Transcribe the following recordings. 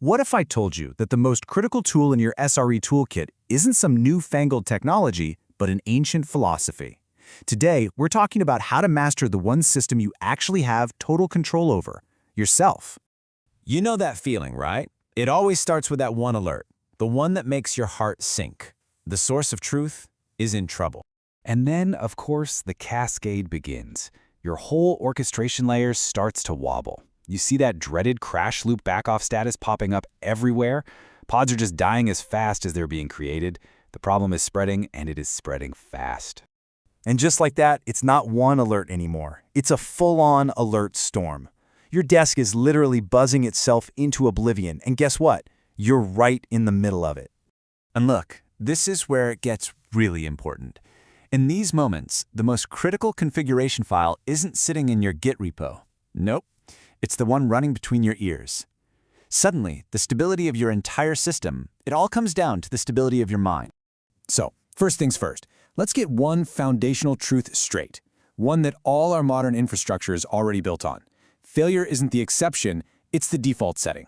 What if I told you that the most critical tool in your SRE toolkit isn't some newfangled technology, but an ancient philosophy? Today, we're talking about how to master the one system you actually have total control over, yourself. You know that feeling, right? It always starts with that one alert, the one that makes your heart sink. The source of truth is in trouble. And then, of course, the cascade begins. Your whole orchestration layer starts to wobble. You see that dreaded crash loop backoff status popping up everywhere. Pods are just dying as fast as they're being created. The problem is spreading, and it is spreading fast. And just like that, it's not one alert anymore. It's a full-on alert storm. Your desk is literally buzzing itself into oblivion, and guess what? You're right in the middle of it. And look, this is where it gets really important. In these moments, the most critical configuration file isn't sitting in your Git repo. Nope. It's the one running between your ears. Suddenly, the stability of your entire system, it all comes down to the stability of your mind. So, first things first, let's get one foundational truth straight, one that all our modern infrastructure is already built on. Failure isn't the exception, it's the default setting.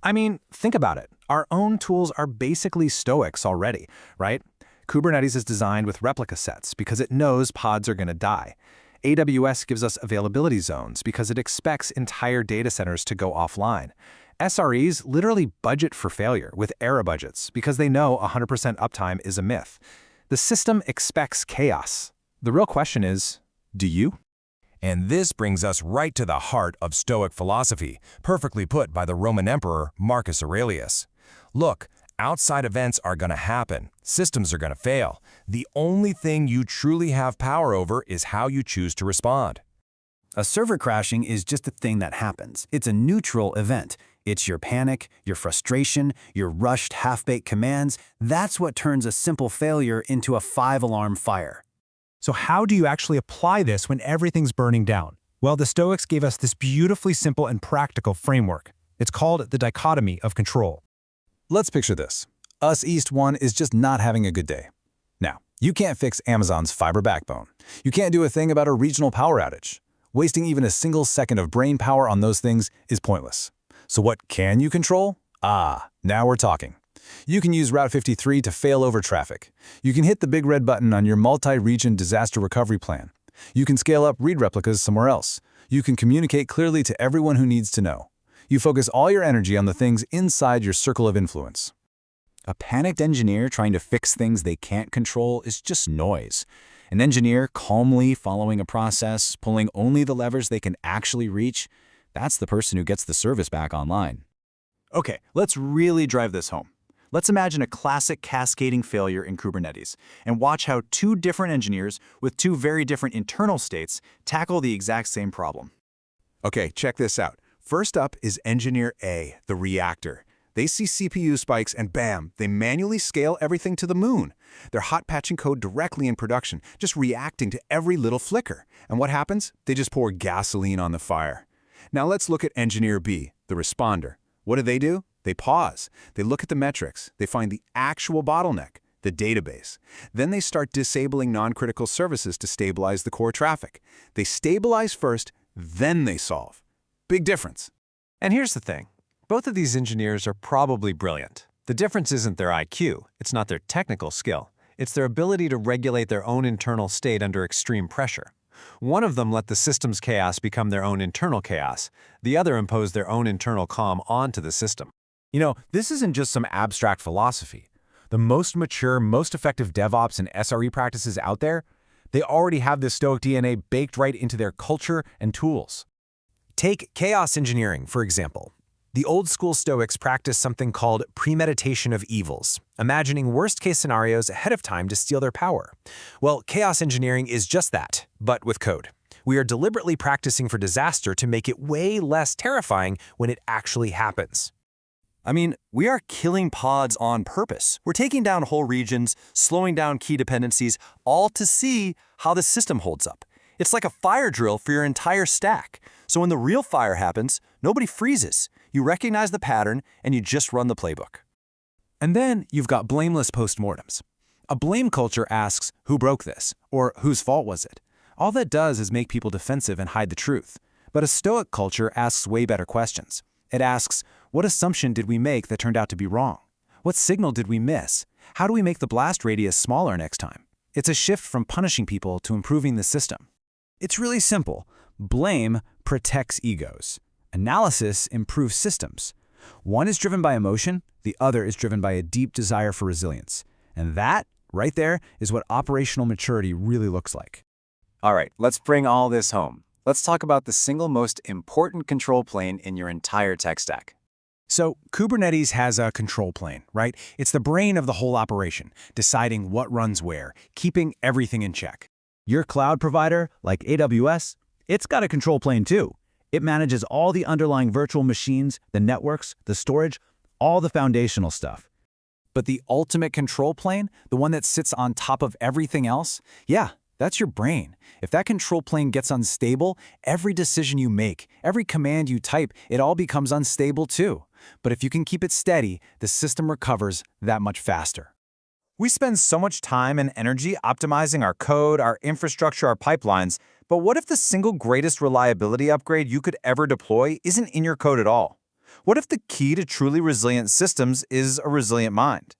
I mean, think about it. Our own tools are basically Stoics already, right? Kubernetes is designed with replica sets because it knows pods are going to die. AWS gives us availability zones because it expects entire data centers to go offline. SREs literally budget for failure with error budgets because they know 100% uptime is a myth. The system expects chaos. The real question is, do you? And this brings us right to the heart of Stoic philosophy, perfectly put by the Roman Emperor Marcus Aurelius. Look, outside events are going to happen. Systems are going to fail. The only thing you truly have power over is how you choose to respond. A server crashing is just a thing that happens. It's a neutral event. It's your panic, your frustration, your rushed, half-baked commands. That's what turns a simple failure into a 5-alarm fire. So how do you actually apply this when everything's burning down? Well, the Stoics gave us this beautifully simple and practical framework. It's called the dichotomy of control. Let's picture this. Us East 1 is just not having a good day. Now, you can't fix Amazon's fiber backbone. You can't do a thing about a regional power outage. Wasting even a single second of brain power on those things is pointless. So what can you control? Ah, now we're talking. You can use Route 53 to fail over traffic. You can hit the big red button on your multi-region disaster recovery plan. You can scale up read replicas somewhere else. You can communicate clearly to everyone who needs to know. You focus all your energy on the things inside your circle of influence. A panicked engineer trying to fix things they can't control is just noise. An engineer calmly following a process, pulling only the levers they can actually reach, that's the person who gets the service back online. Okay, let's really drive this home. Let's imagine a classic cascading failure in Kubernetes and watch how two different engineers with two very different internal states tackle the exact same problem. Okay, check this out. First up is Engineer A, the reactor. They see CPU spikes and bam, they manually scale everything to the moon. They're hot patching code directly in production, just reacting to every little flicker. And what happens? They just pour gasoline on the fire. Now let's look at Engineer B, the responder. What do? They pause. They look at the metrics. They find the actual bottleneck, the database. Then they start disabling non-critical services to stabilize the core traffic. They stabilize first, then they solve. Big difference. And here's the thing. Both of these engineers are probably brilliant. The difference isn't their IQ. It's not their technical skill. It's their ability to regulate their own internal state under extreme pressure. One of them let the system's chaos become their own internal chaos. The other imposed their own internal calm onto the system. You know, this isn't just some abstract philosophy. The most mature, most effective DevOps and SRE practices out there, they already have this Stoic DNA baked right into their culture and tools. Take chaos engineering, for example. The old-school Stoics practiced something called premeditation of evils, imagining worst-case scenarios ahead of time to steal their power. Well, chaos engineering is just that, but with code. We are deliberately practicing for disaster to make it way less terrifying when it actually happens. I mean, we are killing pods on purpose. We're taking down whole regions, slowing down key dependencies, all to see how the system holds up. It's like a fire drill for your entire stack. So when the real fire happens, nobody freezes. You recognize the pattern, and you just run the playbook. And then you've got blameless postmortems. A blame culture asks, who broke this? Or whose fault was it? All that does is make people defensive and hide the truth. But a Stoic culture asks way better questions. It asks, What assumption did we make that turned out to be wrong? What signal did we miss? How do we make the blast radius smaller next time? It's a shift from punishing people to improving the system. It's really simple. Blame protects egos. Analysis improves systems. One is driven by emotion, the other is driven by a deep desire for resilience. And that, right there, is what operational maturity really looks like. All right, let's bring all this home. Let's talk about the single most important control plane in your entire tech stack. So Kubernetes has a control plane, right? It's the brain of the whole operation, deciding what runs where, keeping everything in check. Your cloud provider, like AWS, it's got a control plane too. It manages all the underlying virtual machines, the networks, the storage, all the foundational stuff. But the ultimate control plane, the one that sits on top of everything else, yeah, that's your brain. If that control plane gets unstable, every decision you make, every command you type, it all becomes unstable too. But if you can keep it steady, the system recovers that much faster. We spend so much time and energy optimizing our code, our infrastructure, our pipelines, but what if the single greatest reliability upgrade you could ever deploy isn't in your code at all? What if the key to truly resilient systems is a resilient mind?